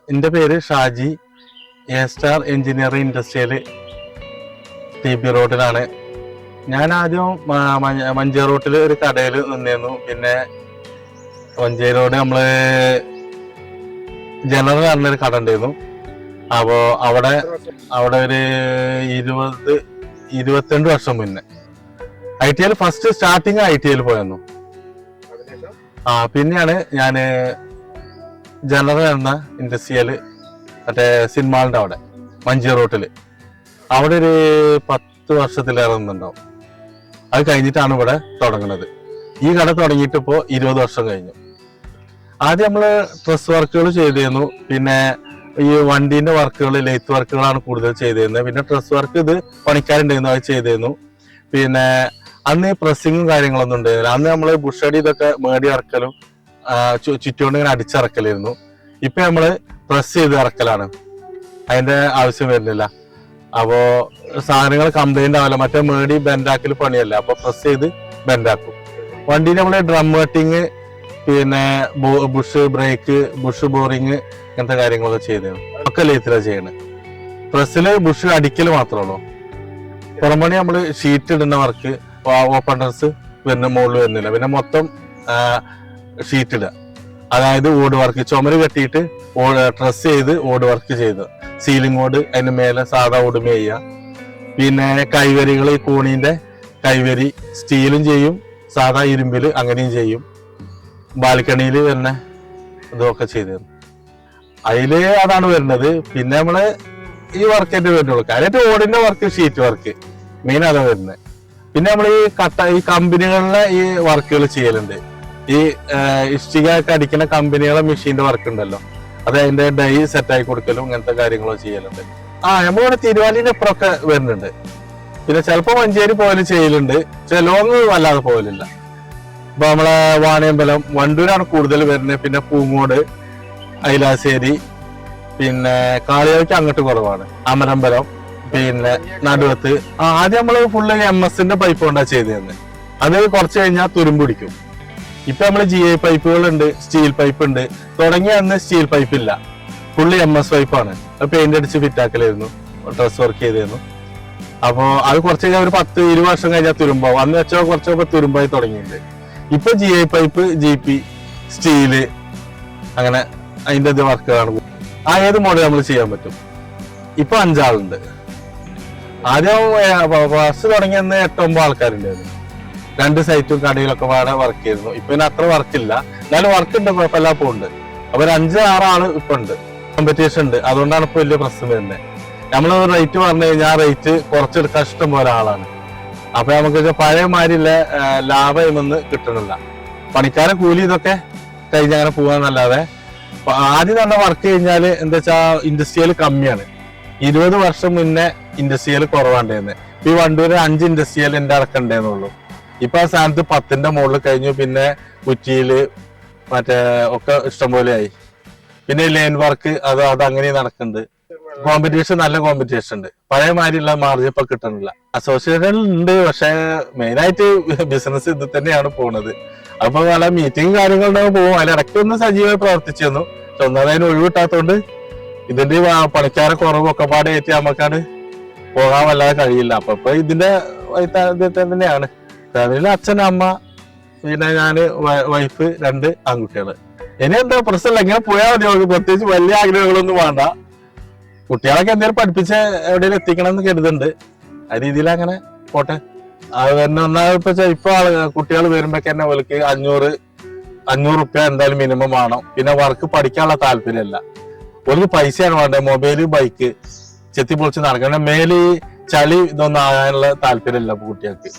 എൻ്റെ പേര് Shaji. A star engineering industrial TB റോഡിലാണ്. ഞാൻ ആദ്യം മഞ്ചേരി റോട്ടിൽ ഒരു കടയിൽ നിന്നിരുന്നു. പിന്നെ മഞ്ചേരി റോഡ് നമ്മള് ജനറൽ പറഞ്ഞൊരു കട ഉണ്ടായിരുന്നു. അപ്പോ അവിടെ ഒരു 22 വർഷം മുന്നേ ITL ഫസ്റ്റ് സ്റ്റാർട്ടിങ് ITL പോയിരുന്നു. പിന്നെയാണ് ഞാന് ജനറൽ എന്ന ഇൻഡസ്ട്രിയൽ മറ്റേ സിനിമാളിന്റെ അവിടെ മഞ്ചേരി റോട്ടില് അവിടെ ഒരു 10 വർഷത്തിലേറെ നിന്നുണ്ടാവും. അത് കഴിഞ്ഞിട്ടാണ് ഇവിടെ തുടങ്ങുന്നത്. ഈ കട തുടങ്ങിയിട്ട് ഇപ്പോ 20 വർഷം കഴിഞ്ഞു. ആദ്യം നമ്മള് ഡ്രസ് വർക്കുകൾ ചെയ്തിരുന്നു. പിന്നെ ഈ വണ്ടീന്റെ വർക്കുകൾ, ലെയ്ത്ത് വർക്കുകളാണ് കൂടുതൽ ചെയ്തിരുന്നത്. പിന്നെ ഡ്രസ് വർക്ക് ഇത് പണിക്കാരുണ്ടായിരുന്നു, അത് ചെയ്തിരുന്നു. പിന്നെ അന്ന് ഈ പ്രസ്സിങ്ങും കാര്യങ്ങളൊന്നും ഉണ്ടായിരുന്നില്ല. അന്ന് നമ്മള് ബുഷടി ഇതൊക്കെ മേടി ഇറക്കലും ചുറ്റുകൊണ്ട് ഇങ്ങനെ അടിച്ചിറക്കലായിരുന്നു. ഇപ്പൊ നമ്മള് പ്രസ് ചെയ്ത് ഇറക്കലാണ്, അതിന്റെ ആവശ്യം വരുന്നില്ല. അപ്പോ സാധനങ്ങൾ കംപ്ലൈന്റ് ആവില്ല. മറ്റേ മേടി ബെൻഡാക്കൽ പണിയല്ല, അപ്പൊ പ്രസ് ചെയ്ത് ബെൻഡാക്കും. വണ്ടിയിൽ നമ്മള് ഡ്രം കട്ടിങ്, പിന്നെ ബുഷ് ബ്രേക്ക്, ബുഷ് ബോറിങ്, ഇങ്ങനത്തെ കാര്യങ്ങളൊക്കെ ചെയ്തിരുന്നു. ഒക്കെ ലേത്തിലാണ് ചെയ്യണത്. പ്രസ്സില് ബുഷ് അടിക്കല് മാത്രമേ ഉള്ളൂ. പുറമണി നമ്മള് ഷീറ്റ് ഇടുന്ന വർക്ക്, ഓപ്പൺ ഡ്രസ് വരുന്ന മുകളിൽ വരുന്നില്ല. പിന്നെ മൊത്തം ഷീറ്റ് ഇടുക, അതായത് ഓട് വർക്ക്, ചുമര് കെട്ടിയിട്ട് ഡ്രസ് ചെയ്ത് ഓട് വർക്ക് ചെയ്ത്, സീലിംഗ് ഓട് അതിന്റെ മേലെ സാധാ ഓട് മേയുക. പിന്നെ കൈവരികൾ, ഈ കൂണീന്റെ കൈവരി സ്റ്റീലും ചെയ്യും, സാധാ ഇരുമ്പില് അങ്ങനെയും ചെയ്യും. ബാൽക്കണിയിൽ വരുന്ന ഇതൊക്കെ ചെയ്തിരുന്നു. അതില് അതാണ് വരുന്നത്. പിന്നെ നമ്മള് ഈ വർക്കായിട്ട് വരുന്നുള്ളൂ. കാര്യമായിട്ട് ഓടിന്റെ വർക്ക്, ഷീറ്റ് വർക്ക് മെയിൻ അതാണ് വരുന്നത്. പിന്നെ നമ്മൾ ഈ കമ്പനികളിലെ ഈ വർക്കുകൾ ചെയ്യലുണ്ട്. ഈ ഇഷ്ടിക ഒക്കെ അടിക്കുന്ന കമ്പനികളെ മെഷീന്റെ വർക്ക് ഉണ്ടല്ലോ, അത് അതിന്റെ ഡൈ സെറ്റായി കൊടുക്കലും ഇങ്ങനത്തെ കാര്യങ്ങളും ചെയ്യലുണ്ട്. നമ്മളിവിടെ തിരുവാലിന്റെ അപ്പുറമൊക്കെ വരുന്നുണ്ട്. പിന്നെ ചിലപ്പോ മഞ്ചേരി പോയാലും ചെയ്യലുണ്ട്. പക്ഷെ ലോങ് വല്ലാതെ പോകലില്ല. ഇപ്പൊ നമ്മളെ വാണിയമ്പലം, വണ്ടൂരാണ് കൂടുതൽ വരുന്നത്. പിന്നെ പൂങ്ങോട്, ഐലാശ്ശേരി, പിന്നെ കാളിയാഴ്ച അങ്ങോട്ട് കുറവാണ്. അമരമ്പലം, പിന്നെ നടുവത്ത്. ആദ്യം നമ്മള് ഫുള്ള് MS-ന്റെ പൈപ്പ് കൊണ്ടാ ചെയ്തിരുന്നത്. അത് കുറച്ച് കഴിഞ്ഞാൽ തുരുമ്പ് പിടിക്കും. ഇപ്പൊ നമ്മള് GI പൈപ്പുകളുണ്ട്, സ്റ്റീൽ പൈപ്പ് ഉണ്ട്. തുടങ്ങിയ അന്ന് സ്റ്റീൽ പൈപ്പ് ഇല്ല, ഫുള്ള് MS പൈപ്പാണ്. പെയിന്റ് അടിച്ച് ഫിറ്റാക്കലായിരുന്നു, ഡ്രസ് വർക്ക് ചെയ്തിരുന്നു. അപ്പൊ അത് കുറച്ച് കഴിഞ്ഞാൽ ഒരു 10-20 വർഷം കഴിഞ്ഞാൽ തുരുമ്പാവും. അന്ന് വെച്ചാൽ കുറച്ചൊക്കെ തുരുമ്പായി തുടങ്ങിയിട്ടുണ്ട്. ഇപ്പൊ GI പൈപ്പ്, GP, സ്റ്റീല്, അങ്ങനെ അതിന്റെ വർക്കുകളാണ്. ഏത് മോഡൽ നമ്മൾ ചെയ്യാൻ പറ്റും. ഇപ്പൊ 5 ആളുണ്ട്. ആദ്യം ബസ് തുടങ്ങിയെന്ന് 8-9 ആൾക്കാരുണ്ടായിരുന്നു. 2 സൈറ്റും കടയിലൊക്കെ വേറെ വർക്ക് ചെയ്യുന്നു. ഇപ്പൊ പിന്നെ അത്ര വർക്കില്ല, എന്നാലും വർക്ക് ഉണ്ട്, കുഴപ്പമില്ല പോകുന്നുണ്ട്. അപ്പൊ 5-6 ആള് ഇപ്പൊ ഉണ്ട്. കോമ്പറ്റീഷൻ ഉണ്ട്, അതുകൊണ്ടാണ് ഇപ്പൊ വലിയ പ്രശ്നം വരുന്നത്. നമ്മൾ റേറ്റ് പറഞ്ഞു കഴിഞ്ഞാൽ റേറ്റ് കുറച്ചെടുക്കാൻ ഇഷ്ടം പോലെ ആളാണ്. അപ്പൊ നമുക്ക് പഴയ മാതിരില്ല ലാഭമൊന്നും കിട്ടണില്ല. പണിക്കാരെ കൂലി ഇതൊക്കെ കഴിഞ്ഞ് അങ്ങനെ പോകാന്നല്ലാതെ. ആദ്യം തന്നെ വർക്ക് കഴിഞ്ഞാല് എന്താ വെച്ചാ ഇൻഡസ്ട്രിയൽ കമ്മിയാണ്. 20 വർഷം മുന്നേ ഇൻഡസ്ട്രിയൽ കുറവാണ്ടായിരുന്നത്. ഈ വണ്ടൂര് 5 ഇൻഡസ്ട്രിയൽ എന്റെ അടക്കണ്ടേന്നുള്ളൂ. ഇപ്പൊ ആ സ്ഥാനത്ത് 10ന്റെ മുകളിൽ കഴിഞ്ഞു. പിന്നെ കുറ്റിയില് മറ്റേ ഒക്കെ ഇഷ്ടംപോലെ ആയി. പിന്നെ ലൈൻ വർക്ക് അത് അങ്ങനെ നടക്കുന്നുണ്ട്. കോമ്പറ്റീഷൻ, നല്ല കോമ്പറ്റീഷൻ ഉണ്ട്. പഴയ മാതിരിയുള്ള മാർജിൻ ഇപ്പൊ കിട്ടണില്ല. അസോസിയേഷൻ ഉണ്ട്, പക്ഷെ മെയിനായിട്ട് ബിസിനസ് ഇത് തന്നെയാണ് പോകുന്നത്. അപ്പൊ പല മീറ്റിംഗ് കാര്യങ്ങളുണ്ടാവും, പോകും. അതിലിടയ്ക്ക് ഒന്ന് സജീവമായി പ്രവർത്തിച്ചു തന്നു. പക്ഷെ ഒന്നതിന് ഒഴിവിട്ടാത്തോണ്ട് ഇതിന്റെ പണിക്കാരെ കുറവൊക്കെ പാടേറ്റ് നമുക്കാണ് പോകാൻ വല്ലാതെ കഴിയില്ല. അപ്പൊ ഇതിന്റെ തന്നെയാണ് ഫാമിലിയിലെ അച്ഛൻ, അമ്മ, പിന്നെ ഞാന്, വൈഫ്, 2 ആൺകുട്ടികള്. ഇനി എന്താ പ്രശ്നമില്ല, ഇങ്ങനെ പോയാൽ മതി. നമുക്ക് പ്രത്യേകിച്ച് വലിയ ആഗ്രഹങ്ങളൊന്നും വേണ്ട. കുട്ടികളൊക്കെ എന്തെങ്കിലും പഠിപ്പിച്ച് എവിടെയെങ്കിലും എത്തിക്കണം എന്ന് കരുതുന്നുണ്ട്. ആ രീതിയിൽ അങ്ങനെ പോട്ടെ. അത് തന്നെ ഇപ്പൊ കുട്ടികൾ വരുമ്പോഴേക്ക് തന്നെ അവർക്ക് 500 റുപ്യ എന്തായാലും മിനിമം വേണം. പിന്നെ വർക്ക് പഠിക്കാനുള്ള താല്പര്യമല്ല, ഒരു പൈസയാണ് വേണ്ടത്. മൊബൈല്, ബൈക്ക് ചെത്തിപ്പൊളിച്ച് നടക്കണം. മേല് ചളി ഇതൊന്നും ആകാനുള്ള താല്പര്യമില്ല കുട്ടികൾക്ക്.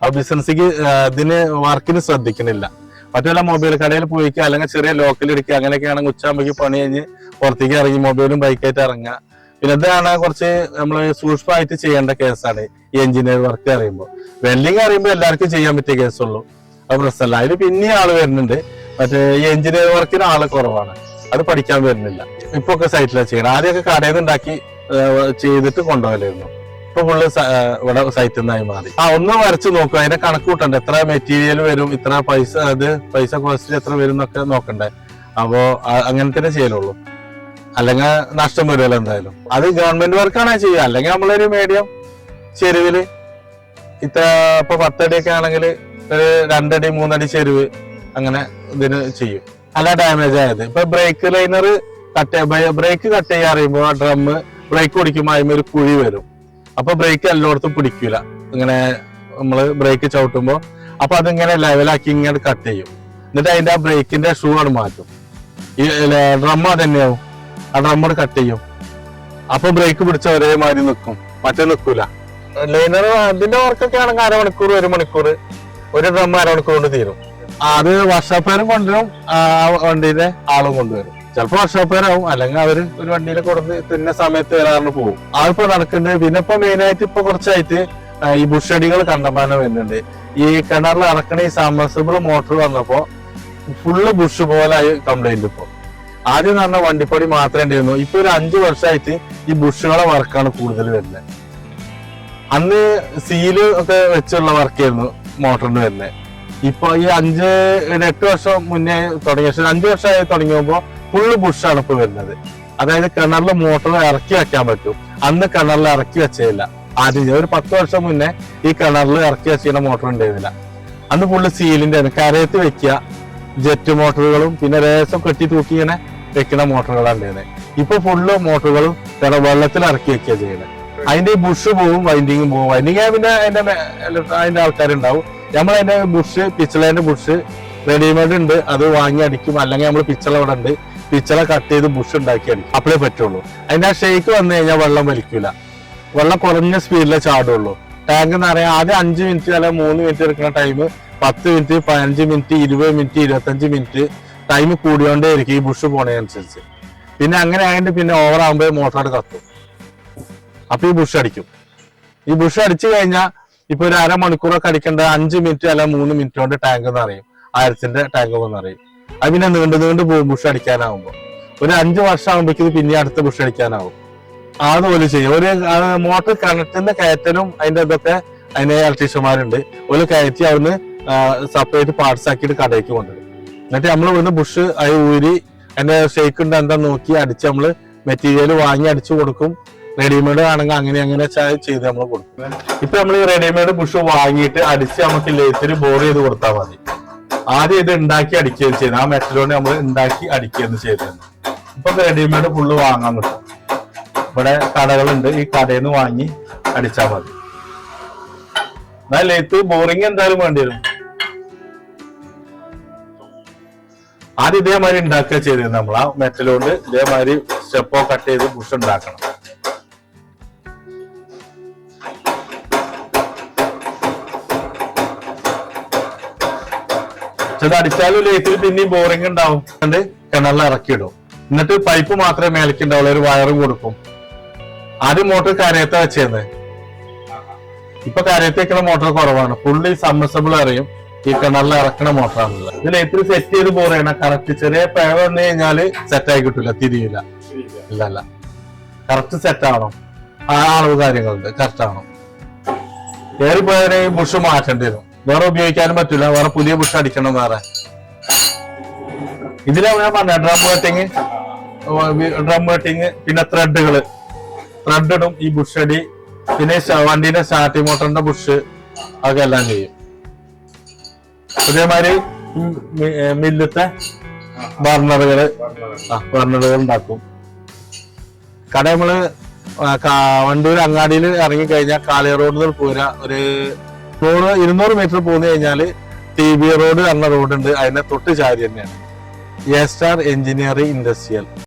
ആ ബിസിനസ്സിക്ക് ഇതിന് വർക്കിന് ശ്രദ്ധിക്കണില്ല. മറ്റുള്ള മൊബൈൽ കടയിൽ പോയിക്കുക, അല്ലെങ്കിൽ ചെറിയ ലോക്കൽ എടുക്കുക, അങ്ങനെയൊക്കെയാണെങ്കിൽ ഉച്ചയാകുമ്പോഴേക്ക് പണി കഴിഞ്ഞ് പുറത്തേക്ക് ഇറങ്ങി മൊബൈലും ബൈക്കായിട്ട് ഇറങ്ങുക. പിന്നെ ഇതാണ് കുറച്ച് നമ്മൾ സൂക്ഷ്മമായിട്ട് ചെയ്യേണ്ട കേസാണ് ഈ എഞ്ചിനീയർ വർക്ക് അറിയുമ്പോൾ. വെൽഡിങ് അറിയുമ്പോൾ എല്ലാവർക്കും ചെയ്യാൻ പറ്റിയ കേസുള്ളൂ, അത് പ്രശ്നമല്ല. അതിൽ പിന്നെ ആള് വരുന്നുണ്ട്. മറ്റേ ഈ എഞ്ചിനീയർ വർക്കിന് ആള് കുറവാണ്, അത് പഠിക്കാൻ വരുന്നില്ല. ഇപ്പൊ ഒക്കെ സൈറ്റിലാണ് ചെയ്യണം. ആദ്യമൊക്കെ കടയിൽ നിന്ന് ഉണ്ടാക്കി ചെയ്തിട്ട് കൊണ്ടുപോകലായിരുന്നു. ഇപ്പൊ ഫുള്ള് ഇവിടെ സൈറ്റിൽ നിന്നായി മാറി. ഒന്ന് വരച്ച് നോക്കുക, അതിന്റെ കണക്ക് കൂട്ടണ്ടേ, എത്ര മെറ്റീരിയൽ വരും, ഇത്ര പൈസ കോസ്റ്റ് എത്ര വരും എന്നൊക്കെ നോക്കണ്ടേ. അപ്പോ അങ്ങനെ തന്നെ ചെയ്യലുള്ളൂ. അല്ലെങ്കിൽ നഷ്ടം വരുമല്ലോ എന്തായാലും. അത് ഗവൺമെന്റ് വർക്കാണ് ചെയ്യുക. അല്ലെങ്കിൽ നമ്മളൊരു മീഡിയം ചെരുവില് ഇപ്പൊ 10 അടിയൊക്കെ ആണെങ്കിൽ ഒരു 2 അടി 3 അടി ചെരുവ് അങ്ങനെ ഇതിന് ചെയ്യും. അല്ല ഡാമേജ് ആയത് ഇപ്പൊ ബ്രേക്ക് ലൈനർ ബ്രേക്ക് കട്ട് ചെയ്യാൻ അറിയുമ്പോൾ ഡ്രമ്മ് ബ്രേക്ക് ഓടിക്കുമ്പോൾ അതിന് ഒരു കുഴി വരും. അപ്പൊ ബ്രേക്ക് എല്ലായിടത്തും പിടിക്കൂല. ഇങ്ങനെ നമ്മള് ബ്രേക്ക് ചവിട്ടുമ്പോ അപ്പൊ അതിങ്ങനെ ലെവലാക്കി ഇങ്ങനെ കട്ട് ചെയ്യും. എന്നിട്ട് അതിന്റെ ആ ബ്രേക്കിന്റെ ഷൂ ആണ് മാറ്റും. ഈ ഡ്രമ്മ തന്നെയാവും. ആ ഡ്രമ്മോട് കട്ട് ചെയ്യും. അപ്പൊ ബ്രേക്ക് പിടിച്ച ഒരേമാതിരി നിൽക്കും, മറ്റേ നിൽക്കൂല. ലൈനർ അതിന്റെ വർക്കൊക്കെ ആണെങ്കിൽ 1 മണിക്കൂർ 1 മണിക്കൂർ, ഒരു ഡ്രം 1 മണിക്കൂർ കൊണ്ട് തീരും. അത് വർക്ക്ഷോപ്പുകാരും കൊണ്ടുവരും, വണ്ടിയിലെ ആളും കൊണ്ടുവരും. ചിലപ്പോ വർക്ക്ഷോപ്പുകാരാവും, അല്ലെങ്കിൽ അവര് ഒരു വണ്ടിയിലെ കൊടുത്ത് തിന്ന സമയത്ത് വരാറിന് പോകും. അതിപ്പോ നടക്കുന്നുണ്ട്. പിന്നെ ഇപ്പൊ മെയിനായിട്ട് ഇപ്പൊ കുറച്ചായിട്ട് ഈ ബുഷടികൾ കണ്ടമാനം വരുന്നുണ്ട്. ഈ കിണറിൽ ഇറക്കണ ഈ സബ്മർസിബിൾ മോട്ടോർ വന്നപ്പോ ഫുള്ള് ബുഷ് പോലെ കംപ്ലൈന്റ്. ഇപ്പൊ ആദ്യം എന്ന് പറഞ്ഞാൽ വണ്ടിപ്പടി മാത്രമേ ഉണ്ടായിരുന്നു. ഇപ്പൊ ഒരു 5 വർഷമായിട്ട് ഈ ബുഷുകളെ വർക്കാണ് കൂടുതൽ വരുന്നത്. അന്ന് സീല് ഒക്കെ വെച്ചുള്ള വർക്കായിരുന്നു മോട്ടറിന് വരുന്നത്. ഇപ്പൊ ഈ 8 വർഷം മുന്നേ തുടങ്ങിയ 5 വർഷമായി തുടങ്ങിയപ്പോ ഫുള്ള് ബുഷാണ് ഇപ്പൊ വരുന്നത്. അതായത് കിണറിൽ മോട്ടോർ ഇറക്കി വെക്കാൻ പറ്റും. അന്ന് കിണറിൽ ഇറക്കി വെച്ചില്ല. ആദ്യം ഒരു 10 വർഷം മുന്നേ ഈ കിണറിൽ ഇറക്കി വെച്ചിരുന്ന മോട്ടോർ ഉണ്ടായിരുന്നില്ല. അന്ന് ഫുള്ള് സീലിന്റെ കരയത്ത് വെക്കുക ജെറ്റ് മോട്ടോറുകളും പിന്നെ രേസം കെട്ടി തൂക്കി ഇങ്ങനെ വെക്കുന്ന മോട്ടോറുകളാണ് ഉണ്ടായിരുന്നത്. ഇപ്പൊ ഫുള്ള് മോട്ടോറുകളും വെള്ളത്തിൽ ഇറക്കി വെക്കുക ചെയ്യുന്നത്. അതിന്റെ ബുഷ് പോവും, വൈൻഡിങ്ങും പോവും. വൈൻഡിങ് പിന്നെ അതിന്റെ ആൾക്കാരുണ്ടാവും. നമ്മൾ അതിന്റെ ബുഷ് പിച്ചളേന്റെ ബുഷ് റെഡിമെയ്ഡ് ഉണ്ട്, അത് വാങ്ങി അടിക്കും. അല്ലെങ്കിൽ നമ്മൾ പിച്ചള ഇവിടെ ഉണ്ട്, പിച്ചള കട്ട് ചെയ്ത് ബുഷ് ഉണ്ടാക്കി അടിക്കും. അപ്പോഴേ പറ്റുള്ളൂ. അതിന്റെ ആ ഷെയ്ക്ക് വന്നു കഴിഞ്ഞാൽ വെള്ളം വലിക്കൂല. വെള്ളം കുറഞ്ഞ സ്പീഡിലേ ചാടുള്ളൂ. ടാങ്ക് എന്ന് പറയാൻ ആദ്യം 5 മിനിറ്റ് അല്ലെങ്കിൽ 3 മിനിറ്റ് എടുക്കുന്ന time 10 minute 15 minute 20 minute 25 minute time കൂടിയോണ്ടേ ഇരിക്കും ഈ ബുഷ് പോണതനുസരിച്ച്. പിന്നെ അങ്ങനെ ആയതുകൊണ്ട് പിന്നെ ഓവർ ആകുമ്പോൾ മോട്ടോർ കത്തും. അപ്പൊ ഈ ബുഷ് അടിക്കും. ഈ ബുഷ് അടിച്ചു കഴിഞ്ഞാൽ ഇപ്പൊ ഒരു 1/2 മണിക്കൂറൊക്കെ അടിക്കേണ്ട 5 മിനിറ്റ് അല്ല 3 മിനിറ്റ് കൊണ്ട് ടാങ്ക് എന്ന് അറിയും. 1000ന്റെ ടാങ്ക് എന്ന് അറിയും. അത് പിന്നെ നീണ്ടു പോകും ബുഷ് അടിക്കാനാവുമ്പോ. ഒരു 5 വർഷം ആകുമ്പോഴേക്കും പിന്നെ അടുത്ത ബുഷ് അടിക്കാനാവും. അതുപോലെ ചെയ്യും. ഒരു മോട്ടോർ കിണറ്റിന്റെ കയറ്റലും അതിന്റെ ഇതൊക്കെ അതിന് ഇലക്ട്രീഷ്യന്മാരുണ്ട്. ഒരു കയറ്റി അവിടുന്ന് സെപ്പറേറ്റ് പാർട്സ് ആക്കിയിട്ട് കടയ്ക്ക് കൊണ്ടുവരും. എന്നിട്ട് നമ്മൾ ഇവിടുന്ന് ബുഷ് അത് ഊരി അതിന്റെ ഷേക്ക് ഉണ്ട് എന്താ നോക്കി അടിച്ച് നമ്മള് മെറ്റീരിയൽ വാങ്ങി അടിച്ചു കൊടുക്കും. റെഡിമെയ്ഡ് ആണെങ്കിൽ അങ്ങനെ ചെയ്ത് നമ്മൾ കൊടുക്കും. ഇപ്പൊ നമ്മൾ ഈ റെഡിമെയ്ഡ് ബുഷ് വാങ്ങിയിട്ട് അടിച്ച് നമുക്ക് ലേത്തിന് ബോർ ചെയ്ത് കൊടുത്താൽ മതി. ആദ്യം ഇത് ഉണ്ടാക്കി അടിക്കുകയും ചെയ്യുന്നത്. ആ മെറ്റലോണ്ട് നമ്മൾ ഉണ്ടാക്കി അടിക്കുകയെന്ന് ചെയ്തിരുന്നു. ഇപ്പൊ റെഡിമെയ്ഡ് ഫുള്ള് വാങ്ങാൻ കിട്ടും. ഇവിടെ കടകളുണ്ട്, ഈ കടയിൽ നിന്ന് വാങ്ങി അടിച്ചാൽ മതി. എന്നാൽ ലേത്ത് ബോറിങ് എന്തായാലും വേണ്ടി വരും. ആദ്യം ഇതേമാതിരി ഉണ്ടാക്കുക ചെയ്തിരുന്നു. നമ്മൾ ആ മെറ്റലോണ്ട് ഇതേമാതിരി സ്റ്റെപ്പോ കട്ട് ചെയ്ത് ബുഷ് ഉണ്ടാക്കണം. ഇത് അടിച്ചാലും ലേറ്റിൽ പിന്നെയും ബോറിങ് ഉണ്ടാവും. കിണറിൽ ഇറക്കിയിടും. എന്നിട്ട് പൈപ്പ് മാത്രമേ മേലേക്ക് ഉണ്ടാവുള്ളൂ. ഒരു വയറും കൊടുക്കും. ആദ്യം മോട്ടോർ കരയത്ത വെച്ചേന്ന്. ഇപ്പൊ കരയത്ത് വെക്കുന്ന മോട്ടോർ കുറവാണ്. ഫുള്ളി സബ്മർസിബിൾ അറിയും. ഈ കിണറിൽ ഇറക്കണ മോട്ടറാണുള്ളത്. ഇത് ലേറ്റിൽ സെറ്റ് ചെയ്ത് ബോർ ചെയ്യണം. കറക്റ്റ് ചെറിയ പിഴ വന്നു കഴിഞ്ഞാല് സെറ്റായി കിട്ടൂല, തിരിയില്ല. ഇല്ലല്ല, കറക്റ്റ് സെറ്റ് ആവണം. ആ അളവ് കാര്യങ്ങളുണ്ട്, കറക്റ്റ് ആവണം. ഏറി പോയതിനെ ബുഷ് മാറ്റേണ്ടി വരും. വേറെ ഉപയോഗിക്കാനും പറ്റൂല. വേറെ പുതിയ ബുഷ് അടിക്കണം. വേറെ ഇതിലാ ഞാൻ പറഞ്ഞ ഡ്രം കട്ടിങ് പിന്നെ ത്രെഡ് ഇടും. ഈ ബുഷ് അടി പിന്നെ വണ്ടിന്റെ സ്റ്റാർട്ടിംഗ് മോട്ടറിന്റെ ബുഷ് അതൊക്കെ എല്ലാം ചെയ്യും. അതേമാതിരി മില്ലത്തെ ബർണറുകൾ ഉണ്ടാക്കും. കട നമ്മള് വണ്ടൂർ അങ്ങാടിയിൽ ഇറങ്ങി കഴിഞ്ഞാൽ കാളി റോഡിൽ പോരാ ഒരു 200 മീറ്റർ പോന്നു കഴിഞ്ഞാല് TB റോഡ് എന്ന റോഡുണ്ട്. അതിനെ തൊട്ട് ചാരി തന്നെയാണ് എ സ്റ്റാർ എഞ്ചിനീയറിംഗ് ഇൻഡസ്ട്രിയൽ.